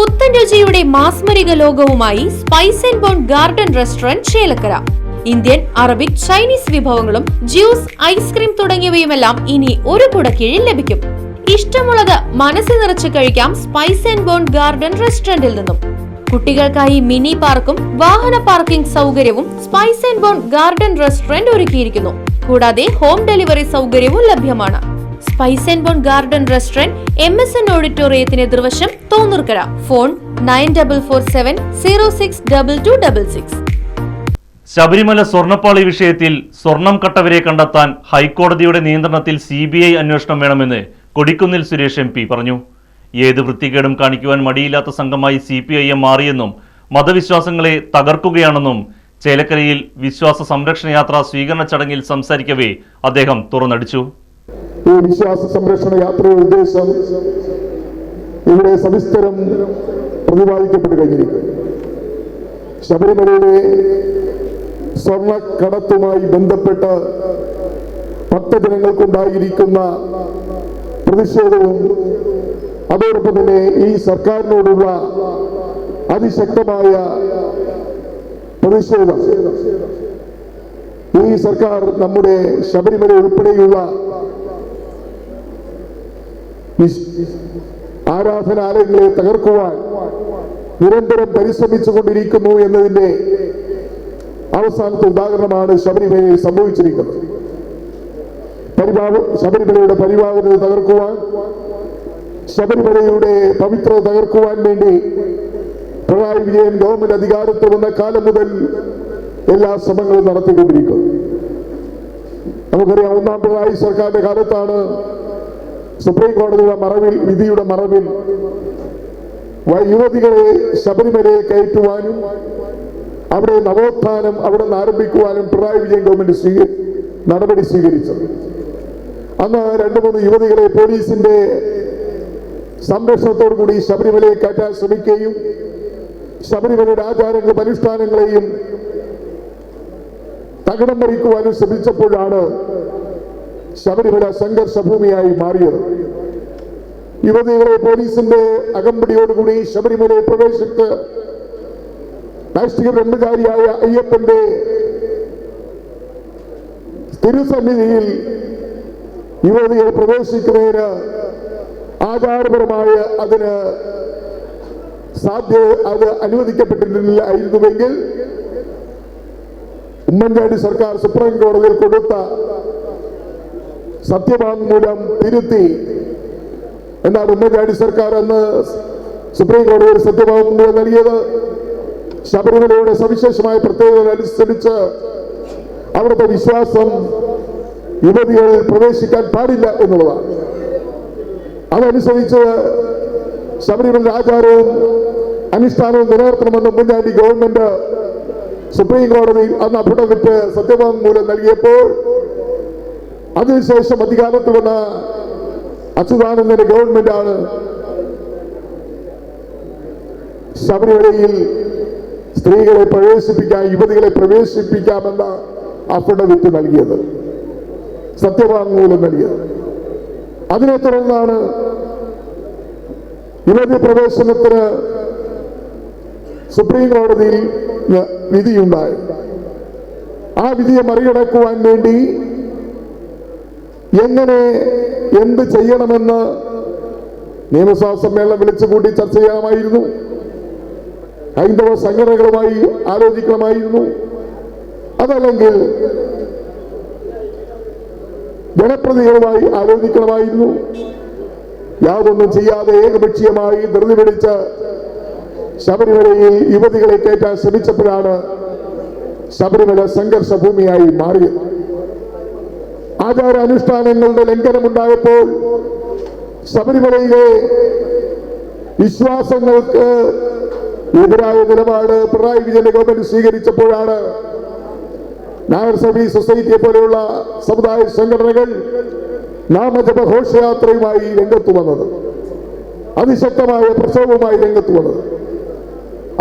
പുത്തൻ രുചിയുടെ മാസ്മരിക ലോകവുമായി Spice and Bone Garden Restaurant Chelakkara. Indian, Arabic, Chinese വിഭവങ്ങളും ജ്യൂസ്, ഐസ്ക്രീം തുടങ്ങിയവയുമെല്ലാം ഇനി ഒരു കുടക്കീഴിൽ ലഭിക്കും. ഇഷ്ടമുള്ളത് മനസ്സിൽ നിറച്ച് കഴിക്കാം സ്പൈസ് ആൻഡ് ബോൺ ഗാർഡൻ റെസ്റ്റോറന്റിൽ നിന്നും. കുട്ടികൾക്കായി മിനി പാർക്കും വാഹന പാർക്കിംഗ് സൗകര്യവും Spice and Bone Garden restaurant ഒരുക്കിയിരിക്കുന്നു. കൂടാതെ ഹോം ഡെലിവറി സൗകര്യവും ലഭ്യമാണ്. Spice and Bone Garden restaurant MSN ഓഡിറ്റോറിയത്തിന് എതിർവശം തോന്നൂർക്കര. ഫോൺ 9447062266. ശബരിമല സ്വർണ്ണപ്പാളി വിഷയത്തിൽ സ്വർണം കട്ടവരെ കണ്ടെത്താൻ ഹൈക്കോടതിയുടെ നിയന്ത്രണത്തിൽ CBI അന്വേഷണം വേണമെന്ന് കൊടിക്കുന്നിൽ സുരേഷ് MP പറഞ്ഞു. ഏത് വൃത്തികേടും കാണിക്കുവാൻ മടിയില്ലാത്ത സംഘമായി CPIM മാറിയെന്നും മതവിശ്വാസങ്ങളെ തകർക്കുകയാണെന്നും ചേലക്കരയിൽ വിശ്വാസ സംരക്ഷണ യാത്രാ സ്വീകരണ ചടങ്ങിൽ സംസാരിക്കവേ അദ്ദേഹം തുറന്നടിച്ചു. ഈ വിശ്വാസ സംരക്ഷണ യാത്രയുടെ ഉദ്ദേശം ഇവിടെ സവിസ്തരം പ്രതിപാദിക്കപ്പെട്ട് കഴിഞ്ഞിരിക്കുന്നു. ശബരിമലയിലെ സ്വർണ്ണക്കടത്തുമായി ബന്ധപ്പെട്ട് ഭക്തജനങ്ങൾക്കുണ്ടായിരിക്കുന്ന പ്രതിഷേധവും അതോടൊപ്പം തന്നെ ഈ സർക്കാരിനോടുള്ള അതിശക്തമായ പ്രതിഷേധം ഈ സർക്കാർ നമ്മുടെ ശബരിമല ഉൾപ്പെടെയുള്ള ആരാധനാലയങ്ങളെ തകർക്കുവാൻ നിരന്തരം പരിശ്രമിച്ചുകൊണ്ടിരിക്കുന്നു എന്നതിന്റെ അവസാനത്തെ ഉദാഹരണമാണ് ശബരിമലയിൽ സംഭവിച്ചിരിക്കുന്നത്. ശബരിമലയുടെ പരിപാവനത തകർക്കുവാൻ, ശബരിമലയുടെ പവിത്രത തകർക്കുവാൻ വേണ്ടി പിണറായി വിജയൻ ഗവൺമെന്റ് അധികാരത്തിൽ വന്ന കാലം മുതൽ എല്ലാ ശ്രമങ്ങളും നടത്തിക്കൊണ്ടിരിക്കുന്നു. നമുക്കറിയാം, ഒന്നാം പിണറായി സർക്കാരിന്റെ കാലത്താണ് സുപ്രീം കോടതിയുടെ വിധിയുടെ മറവിൽ യുവതികളെ ശബരിമലയിൽ കയറ്റുവാനും അവിടെ നവോത്ഥാനം അവിടെ നിന്ന് ആരംഭിക്കുവാനും പിണറായി വിജയൻ ഗവൺമെന്റ് നടപടി സ്വീകരിച്ചത്. അന്ന് 2-3 യുവതികളെ പോലീസിന്റെ സംരക്ഷണത്തോടു കൂടി ശബരിമലയിൽ കയറ്റാൻ ശ്രമിക്കുകയും ശബരിമലയുടെ ആചാരങ്ങളും അനുഷ്ഠാനങ്ങളെയും തകിടം മറിക്കുവാനും ശ്രമിച്ചപ്പോഴാണ് ശബരിമല സംഘർഷഭൂമിയായി മാറിയത്. യുവതികളെ പോലീസിന്റെ അകമ്പടിയോടുകൂടി ശബരിമലയിൽ പ്രവേശിച്ച് രാഷ്ട്രീയ ബ്രഹ്മചാരിയായ അയ്യപ്പന്റെ തിരുസന്നിധിയിൽ യുവതികൾ പ്രവേശിക്കുന്നതിന് ആചാരപരമായ അതിന് അത് അനുവദിക്കപ്പെട്ടിരുന്നില്ലായിരുന്നുവെങ്കിൽ ഉമ്മൻചാണ്ടി സർക്കാർ സുപ്രീം കോടതിയിൽ കൊടുത്ത സത്യവാങ്മൂലം തിരുത്തി. എന്നാൽ ഉമ്മൻചാണ്ടി സർക്കാർ അന്ന് സുപ്രീം കോടതിയിൽ സത്യവാങ്മൂലം നൽകിയത് ശബരിമലയുടെ സവിശേഷമായ പ്രത്യേകത അനുസരിച്ച് അവിടുത്തെ വിശ്വാസം യുവതികൾ പ്രവേശിക്കാൻ പാടില്ല എന്നുള്ളതാണ്. അതനുസരിച്ച് ശബരിമല ആചാരവും അനുഷ്ഠാനവും നിലനിർത്തണമെന്ന് ഉമ്മൻചാണ്ടി ഗവൺമെന്റ് സുപ്രീം കോടതിയിൽ അന്ന് അഫിഡവിറ്റ് സത്യവാങ്മൂലം നൽകിയപ്പോൾ അതിനുശേഷം അധികാരത്തിൽ വന്ന അച്യുതാനന്ദന്റെ ഗവൺമെന്റാണ് ശബരിമലയിൽ സ്ത്രീകളെ പ്രവേശിപ്പിക്കാൻ, യുവതികളെ പ്രവേശിപ്പിക്കാമെന്ന അഫിഡവിറ്റ് നൽകിയത്, സത്യവാങ്മൂലം നൽകിയത്. അതിനെ തുടർന്നാണ് യുവതി പ്രവേശനത്തിന് സുപ്രീം കോടതിയിൽ വിധിയുണ്ടായി. ആ വിധിയെ മറികടക്കുവാൻ വേണ്ടി എന്ത് ചെയ്യണമെന്ന് നിയമസഭാ സമ്മേളനം വിളിച്ചുകൂട്ടി ചർച്ച ചെയ്യണമായിരുന്നു. ഹൈന്ദവ സംഘടനകളുമായി ആലോചിക്കണമായിരുന്നു. അതല്ലെങ്കിൽ ജനപ്രതിനിധികളുമായി ആലോചിക്കണമായിരുന്നു. യാതൊന്നും ചെയ്യാതെ ഏകപക്ഷീയമായി ധൃതി പിടിച്ച് ശബരിമലയിൽ യുവതികളെ കയറ്റാൻ ശ്രമിച്ചപ്പോഴാണ് ശബരിമല സംഘർഷഭൂമിയായി മാറിയത്. ആചാരാനുഷ്ഠാനങ്ങളുടെ ലംഘനമുണ്ടായപ്പോൾ ശബരിമലയിലെ വിശ്വാസങ്ങൾക്ക് എതിരായ നിലപാട് പിണറായി വിജയന്റെ ഗവൺമെന്റ് സ്വീകരിച്ചപ്പോഴാണ് നായർ സർവീസ് സൊസൈറ്റിയെ പോലെയുള്ള സമുദായ സംഘടനകൾ നാമജപ ഘോഷയാത്രയുമായി രംഗത്ത് വന്നത്, അതിശക്തമായ പ്രക്ഷോഭവുമായി രംഗത്ത് വന്നത്.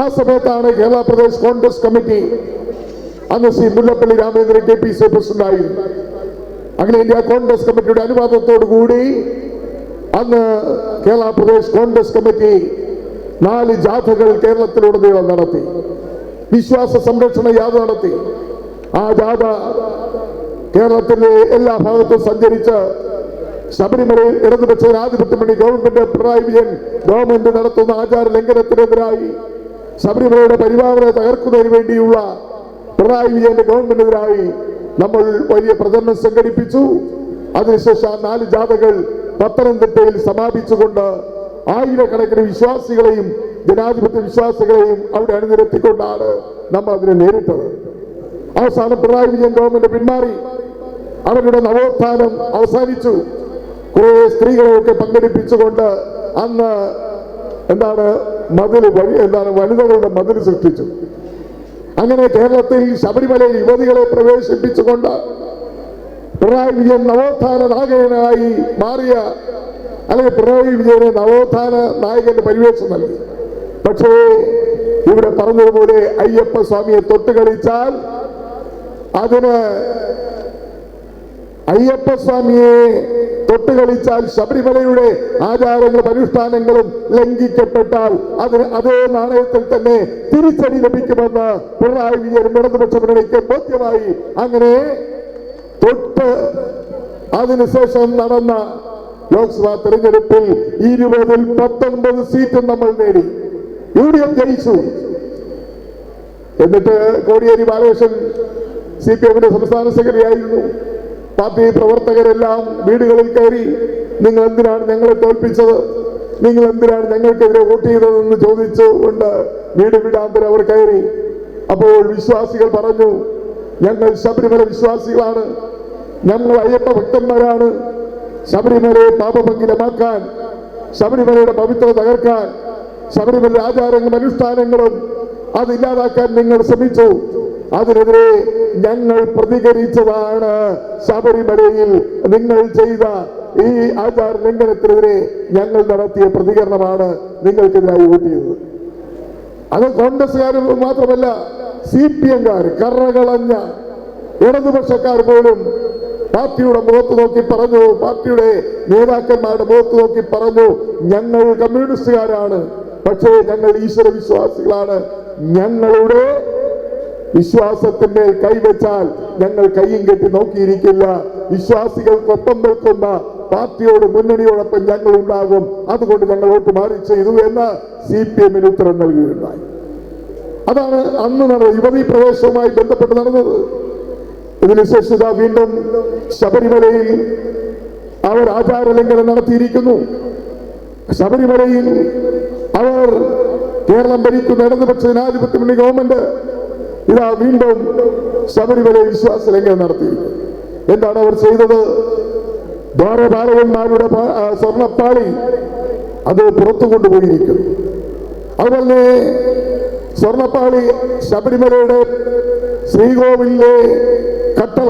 ആ സമയത്താണ് കേരള പ്രദേശ് കോൺഗ്രസ് കമ്മിറ്റി, അന്ന് ശ്രീ മുല്ലപ്പള്ളി രാമചന്ദ്രൻ KPC പ്രസിഡന്റായിരുന്നു, അഖിലേന്ത്യാ കോൺഗ്രസ് കമ്മിറ്റിയുടെ അനുവാദത്തോടു കൂടി അന്ന് കേരള പ്രദേശ് കോൺഗ്രസ് കമ്മിറ്റി 4 ജാഥകൾ കേരളത്തിലുടനീളം നടത്തി, വിശ്വാസ സംരക്ഷണ യാത്ര നടത്തി. ആ ജാഥ കേരളത്തിലെ എല്ലാ ഭാഗത്തും സഞ്ചരിച്ച് ശബരിമലയിൽ ഇടതുപക്ഷ ജനാധിപത്യ മുന്നണി ഗവൺമെന്റ് പിണറായി വിജയൻ ഗവൺമെന്റ് നടത്തുന്ന ആചാര ലംഘനത്തിനെതിരായി, ശബരിമലയുടെ പരിപാലനത്തെ തകർക്കുന്നതിന് വേണ്ടിയുള്ള പിണറായി വിജയന്റെ ഗവൺമെന്റിനെതിരായി നമ്മൾ വലിയ പ്രചരണം സംഘടിപ്പിച്ചു. അതിനുശേഷം 4 ജാഥകൾ പത്തനംതിട്ടയിൽ സമാപിച്ചുകൊണ്ട് ആയിരക്കണക്കിന് വിശ്വാസികളെയും ജനാധിപത്യ വിശ്വാസികളെയും അവിടെ അണിനിരത്തിക്കൊണ്ടാണ് നമ്മൾ അതിനെ നേരിട്ടത്. അവസാനം പിണറായി വിജയൻ ഗവൺമെന്റ് പിന്മാറി, അവരുടെ നവോത്ഥാനം അവസാനിച്ചു. കുറെ സ്ത്രീകളെയൊക്കെ പങ്കെടുപ്പിച്ചുകൊണ്ട് അന്ന് വനിതകളുടെ മതിൽ സൃഷ്ടിച്ചു. അങ്ങനെ കേരളത്തിൽ ശബരിമലയിൽ യുവതികളെ പ്രവേശിപ്പിച്ചുകൊണ്ട് പിണറായി വിജയൻ നവോത്ഥാന നായകനായി മാറിയ, അല്ലെങ്കിൽ പിണറായി വിജയനെ നവോത്ഥാന നായകന്റെ പരിവേഷം നൽകി. പക്ഷേ ഇവിടെ പറഞ്ഞതുപോലെ അയ്യപ്പ സ്വാമിയെ തൊട്ടുകളിച്ചാൽ ശബരിമലയുടെ ആചാരങ്ങളും അനുഷ്ഠാനങ്ങളും ലംഘിക്കപ്പെട്ടാൽ അതേ നാണയത്തിൽ തന്നെ തിരിച്ചടി ലഭിക്കുമെന്ന് പിണറായി വിജയൻ ഇടതുപക്ഷ മുന്നണിക്ക് ബോധ്യമായി. അങ്ങനെ അതിനുശേഷം നടന്ന ലോക്സഭാ തെരഞ്ഞെടുപ്പിൽ 20-ൽ 19 സീറ്റും നമ്മൾ നേടി. UDF ജയിച്ചു. എന്നിട്ട് കോടിയേരി ബാലകൃഷ്ണൻ CPM-ന്റെ സംസ്ഥാന സെക്രട്ടറി ആയിരുന്നു. പാർട്ടി പ്രവർത്തകരെല്ലാം വീടുകളിൽ കയറി, നിങ്ങൾ എന്തിനാണ് ഞങ്ങളെ തോൽപ്പിച്ചത്, നിങ്ങൾ എന്തിനാണ് ഞങ്ങൾക്കെതിരെ വോട്ട് ചെയ്തതെന്ന് ചോദിച്ചുകൊണ്ട് വീട് വീടാന്തരം അവർ കയറി. അപ്പോൾ വിശ്വാസികൾ പറഞ്ഞു, ഞങ്ങൾ ശബരിമല വിശ്വാസികളാണ്, ഞങ്ങൾ അയ്യപ്പ ഭക്തന്മാരാണ്. ശബരിമലയെ പാപഭംഗിതമാക്കാൻ, ശബരിമലയുടെ പവിത്രത തകർക്കാൻ, ശബരിമല ആചാരങ്ങളും അനുഷ്ഠാനങ്ങളും അതില്ലാതാക്കാൻ നിങ്ങൾ ശ്രമിച്ചു. അതിനെതിരെ ഞങ്ങൾ പ്രതികരിച്ചതാണ്. ശബരിമലയിൽ നിങ്ങൾ ചെയ്ത ഈ ആചാര ലംഘനത്തിനെതിരെ ഞങ്ങൾ നടത്തിയ പ്രതികരണമാണ് നിങ്ങൾക്കെതിരായി വോട്ട് ചെയ്തത്. അത് കോൺഗ്രസ്സുകാർ മാത്രമല്ല, CPM-കാർ, കറകളഞ്ഞ ഇടതുപക്ഷക്കാർ പോലും പാർട്ടിയുടെ മുഖത്ത് നോക്കി പറഞ്ഞു, പാർട്ടിയുടെ നേതാക്കന്മാരുടെ മുഖത്ത് നോക്കി പറഞ്ഞു, ഞങ്ങൾ കമ്മ്യൂണിസ്റ്റുകാരാണ്, പക്ഷേ ഞങ്ങൾ ഈശ്വര വിശ്വാസികളാണ്. ഞങ്ങളുടെ വിശ്വാസത്തിന്റെ കൈവച്ചാൽ ഞങ്ങൾ കയ്യും കെട്ടി നോക്കിയിരിക്കില്ല. വിശ്വാസികൾക്കൊപ്പം നിൽക്കുന്ന പാർട്ടിയോട്, മുന്നണിയോടൊപ്പം ഞങ്ങൾ ഉണ്ടാകും. അതുകൊണ്ട് ഞങ്ങൾ വോട്ട് മാറി ചെയ്തു എന്ന് CPM-ന് ഉത്തരം നൽകുകയുണ്ടായി. അതാണ് അന്ന് നടന്നത്, യുവതീ പ്രവേശവുമായി ബന്ധപ്പെട്ട് നടന്നത്. ഇതിനുശേഷം വീണ്ടും ശബരിമലയിൽ അവർ ആചാരലംഘനം നടത്തിയിരിക്കുന്നു. ശബരിമലയിൽ അവർ കേരളം ഭരിക്കുന്ന ഇടതുപക്ഷ ജനാധിപത്യ മുന്നണി ഗവൺമെന്റ് വീണ്ടും ശബരിമലയിൽ വിശ്വാസ ലംഘനം നടത്തിയിരിക്കുന്നു. എന്താണ് അവർ ചെയ്തത്? ദ്വാരപാലകന്മാരുടെ സ്വർണ്ണപ്പാളി അത് പുറത്തു കൊണ്ടുപോയിരിക്കുന്നു. അതുപോലെ സ്വർണ്ണപ്പാളി ശബരിമലയുടെ ശ്രീകോവിലെ കട്ടള,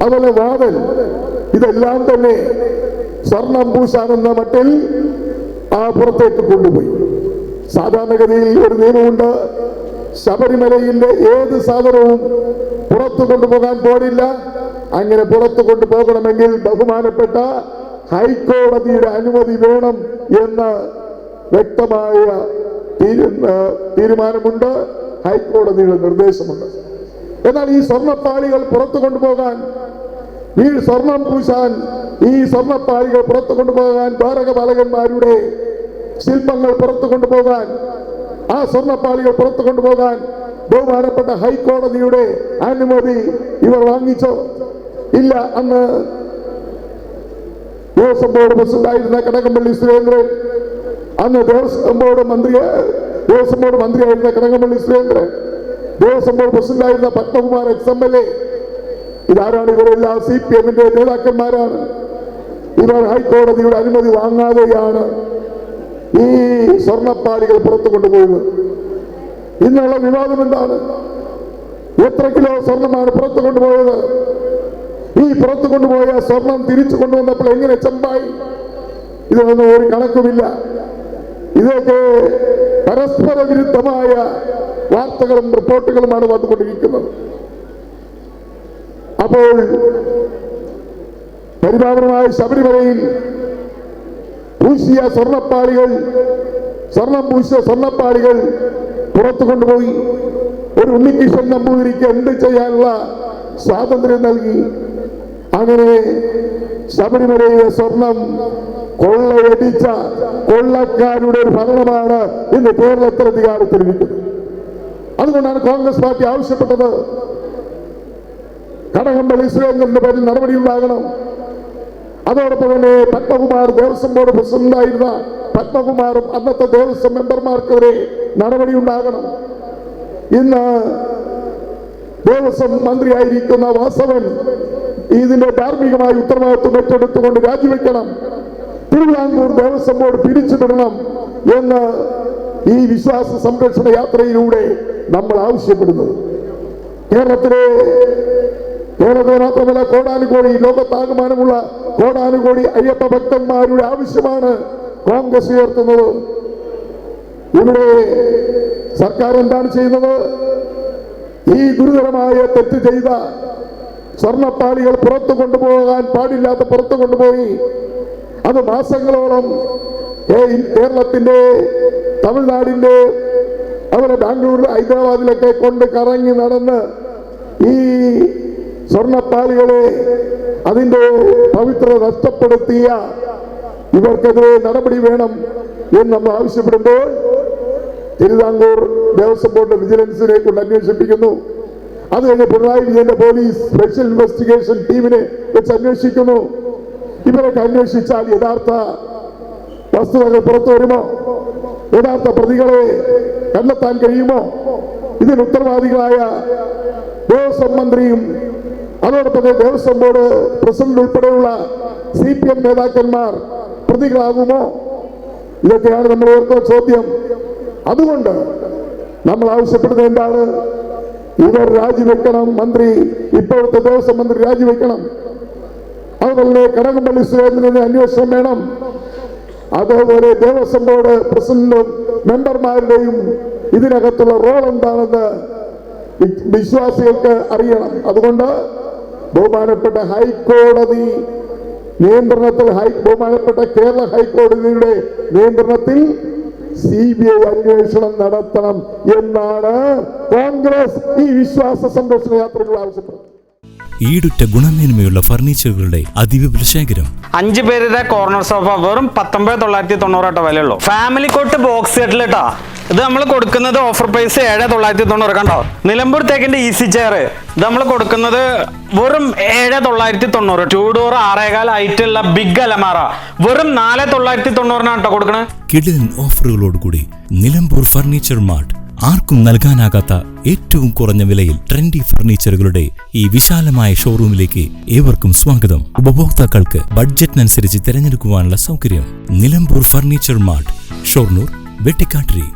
അതുപോലെ വാതിൽ, ഇതെല്ലാം തന്നെ സ്വർണം പൂശാനെന്ന മട്ടിൽ പുറത്തേക്ക് കൊണ്ടുപോയി. സാധാരണഗതിയിൽ ഒരു നിയമമുണ്ട്, ശബരിമലയിലെ ഏത് സാധനവും പുറത്തു കൊണ്ടുപോകാൻ പാടില്ല. അങ്ങനെ പുറത്തു കൊണ്ടുപോകണമെങ്കിൽ ബഹുമാനപ്പെട്ട ഹൈക്കോടതിയുടെ അനുമതി വേണം എന്ന് വ്യക്തമായ തീരുമാനമുണ്ട്, ഹൈക്കോടതിയുടെ നിർദ്ദേശമുണ്ട്. എന്നാൽ ഈ സ്വർണ്ണപ്പാളികൾ പുറത്തു കൊണ്ടുപോകാൻ, ഈ സ്വർണം പൂശാൻ, ഈ സ്വർണ്ണപ്പാളികൾ പുറത്തു കൊണ്ടുപോകാൻ, ദ്വാരകപാലകന്മാരുടെ ശില്പങ്ങൾ പുറത്തു കൊണ്ടുപോകാൻ, ആ സ്വർണ്ണപ്പാളികൾ പുറത്തു കൊണ്ടുപോകാൻ ബഹുമാനപ്പെട്ട ഹൈക്കോടതിയുടെ അനുമതി ഇവർ വാങ്ങിച്ചോ? ഇല്ല. അന്ന് ദേവസ്വം ബോർഡ് പ്രസിഡന്റായിരുന്ന കടകംപള്ളി സുരേന്ദ്രൻ, അന്ന് ദേവസ്വം ബോർഡ് മന്ത്രിയായിരുന്ന കടകംപള്ളി സുരേന്ദ്രൻ, ദേവസ്വം ബോർഡ് പ്രസിഡന്റായിരുന്ന പത്മകുമാർ XMLA, ഇതാരാണ്? ഇവരെല്ലാം CPM-ന്റെ നേതാക്കന്മാരാണ്. ഇവർ ഹൈക്കോടതിയുടെ അനുമതി വാങ്ങാതെയാണ് ഈ സ്വർണ്ണപ്പാളികൾ പുറത്തു കൊണ്ടുപോകുന്നത്. ഇന്നുള്ള വിവാദം എന്താണ്? എത്ര കിലോ സ്വർണ്ണമാണ് പുറത്തു കൊണ്ടുപോയത്? ഈ പുറത്തു കൊണ്ടുപോയ സ്വർണം തിരിച്ചു കൊണ്ടുവന്നപ്പോൾ എങ്ങനെ ചെമ്പായി? ഇതൊന്നും ഒരു കണക്കുമില്ല. ഇതൊക്കെ പരസ്പര വിരുദ്ധമായ വാർത്തകളും റിപ്പോർട്ടുകളുമാണ് വന്നുകൊണ്ടിരിക്കുന്നത്. അപ്പോൾ പരിപാലനമായ ശബരിമലയിൽ പൂശിയ സ്വർണ്ണപ്പാളികൾ സ്വർണം പൂശിയ സ്വർണ്ണപ്പാളികൾ പുറത്തു കൊണ്ടുപോയി. ഒരു ഉണ്ണികൃഷ്ണൻ നമ്പൂതിരിക്ക് എന്ത് ചെയ്യാനുള്ള സ്വാതന്ത്ര്യം നൽകി. അങ്ങനെ ശബരിമലയിലെ സ്വർണം കൊള്ളയടിച്ച കൊള്ളക്കാരുടെ ഒരു ഭരണമാണ് ഇന്ന് കേരളത്തിൽ അധികാരത്തിലിരിക്കുന്നത്. അതുകൊണ്ടാണ് കോൺഗ്രസ് പാർട്ടി ആവശ്യപ്പെട്ടത് കടകംപള്ളി സുരേന്ദ്രന്റെ പേരിൽ നടപടി ഉണ്ടാകണം. അതോടൊപ്പം തന്നെ പത്മകുമാർ ദേവസ്വം ബോർഡ് പ്രസിഡന്റായിരുന്ന പത്മകുമാറും അന്നത്തെ ദേവസ്വം മെമ്പർമാർക്കെതിരെ നടപടി ഉണ്ടാകണം. ഇന്ന് ദേവസ്വം മന്ത്രിയായിരിക്കുന്ന വാസവൻ ഇതിന്റെ ധാർമ്മികമായ ഉത്തരവാദിത്വം ഏറ്റെടുത്തുകൊണ്ട് രാജിവെക്കണം. തിരുവിതാംകൂർ ദേവസ്വം ബോർഡ് പിരിച്ചുവിടണം എന്ന് ഈ വിശ്വാസ സംരക്ഷണ യാത്രയിലൂടെ നമ്മൾ ആവശ്യപ്പെടുന്നത്. കേരളത്തിലെ മാത്രമല്ല കോടാനുകോടി ലോകത്താകമാനമുള്ള കോടാനുകോടി അയ്യപ്പ ഭക്തന്മാരുടെ ആവശ്യമാണ് കോൺഗ്രസ് ഉയർത്തുന്നത്. ഇവിടെ സർക്കാർ എന്താണ് ചെയ്യുന്നത്? ഈ ഗുരുതരമായ തെറ്റ് ചെയ്ത സ്വർണ്ണപ്പാളികൾ പുറത്തു കൊണ്ടുപോകാൻ പാടില്ലാത്ത പുറത്തു കൊണ്ടുപോയി അത് മാസങ്ങളോളം കേരളത്തിന്റെ തമിഴ്നാടിന്റെ അതുപോലെ ബാംഗ്ലൂർ ഹൈദരാബാദിലൊക്കെ കൊണ്ട് കറങ്ങി നടന്ന് ഈ സ്വർണ്ണപ്പാളികളെ അതിന്റെ പവിത്രത നഷ്ടപ്പെടുത്തിയ ഇവർക്കെതിരെ നടപടി വേണം എന്ന് നമ്മൾ ആവശ്യപ്പെടുമ്പോൾ തിരുവിതാംകൂർ ദേവസ്വം ബോർഡ് വിജിലൻസിനെ കൊണ്ട് അന്വേഷിപ്പിക്കുന്നു. അത് കഴിഞ്ഞ് പിണറായി വിജയന്റെ പോലീസ് സ്പെഷ്യൽ ഇൻവെസ്റ്റിഗേഷൻ ടീമിനെ വെച്ച് അന്വേഷിക്കുന്നു. ഇവരൊക്കെ അന്വേഷിച്ചാൽ യഥാർത്ഥ വസ്തുതകൾ പുറത്തു വരുമോ? യഥാർത്ഥ പ്രതികളെ കണ്ടെത്താൻ കഴിയുമോ? ഇതിന് ഉത്തരവാദികളായ ദേവസ്വം മന്ത്രിയും അതോടൊപ്പം ദേവസ്വം ബോർഡ് പ്രസിഡന്റ് ഉൾപ്പെടെയുള്ള CPM നേതാക്കന്മാർ പ്രതികളാകുമോ? ഇതൊക്കെയാണ് നമ്മൾ ഓർക്കുന്ന ചോദ്യം. അതുകൊണ്ട് നമ്മൾ ആവശ്യപ്പെടുന്നത് എന്താണ്? ഇവർ രാജിവെക്കണം. മന്ത്രി, ഇപ്പോഴത്തെ ദേവസ്വം മന്ത്രി രാജിവെക്കണം. അതുപോലെ കടകംപള്ളി സുരേന്ദ്രന് അന്വേഷണം വേണം. അതേപോലെ ദേവസ്വം ബോർഡ് പ്രസിഡന്റും മെമ്പർമാരുടെയും ഇതിനകത്തുള്ള റോൾ എന്താണെന്ന് വിശ്വാസികൾക്ക് അറിയണം. അതുകൊണ്ട് ബഹുമാനപ്പെട്ട ഹൈക്കോടതി നിയന്ത്രണത്തിൽ ബഹുമാനപ്പെട്ട കേരള ഹൈക്കോടതിയുടെ നിയന്ത്രണത്തിൽ CBI അന്വേഷണം നടത്തണം എന്നാണ് കോൺഗ്രസ് ഈ വിശ്വാസ സംരക്ഷണ യാത്രകൾ ആവശ്യപ്പെടുന്നത്. ഈടുറ്റ ഗുണമേന്മയുള്ള ഫർണിച്ചറുകളുടെ അതിവിപുല ശേഖരം. 5 പേരുടെ കോർണർ സോഫ വെറും 19,990 വിലയുള്ളൂ. ഫാമിലി കോട്ട് ബോക്സ് സെറ്റിലിട്ടാ ഇത് നമ്മൾ കൊടുക്കുന്നത് ഓഫർ പ്രൈസ് 7,990. കണ്ടോ? നിലമ്പൂർ തേക്കിന്റെ ഈസി ചെയർ ഇത് നമ്മൾ കൊടുക്കുന്നത് വെറും 7,990. 2 ഡോർ 6.25 ഹൈറ്റുള്ള ബിഗ് അലമാറ വെറും 4,990 കേട്ടോ കൊടുക്കണേ. കിടിലൻ ഓഫറുകളോടുകൂടി നിലമ്പൂർ ഫർണിച്ചർ മാർട്ട് ആർക്കും നൽകാനാകാത്ത ഏറ്റവും കുറഞ്ഞ വിലയിൽ ട്രെൻഡി ഫർണിച്ചറുകളുടെ ഈ വിശാലമായ ഷോറൂമിലേക്ക് ഏവർക്കും സ്വാഗതം. ഉപഭോക്താക്കൾക്ക് ബഡ്ജറ്റിനനുസരിച്ച് തിരഞ്ഞെടുക്കുവാനുള്ള സൗകര്യം. Nilambur furniture mart, Shoranur, Vettikkattiri.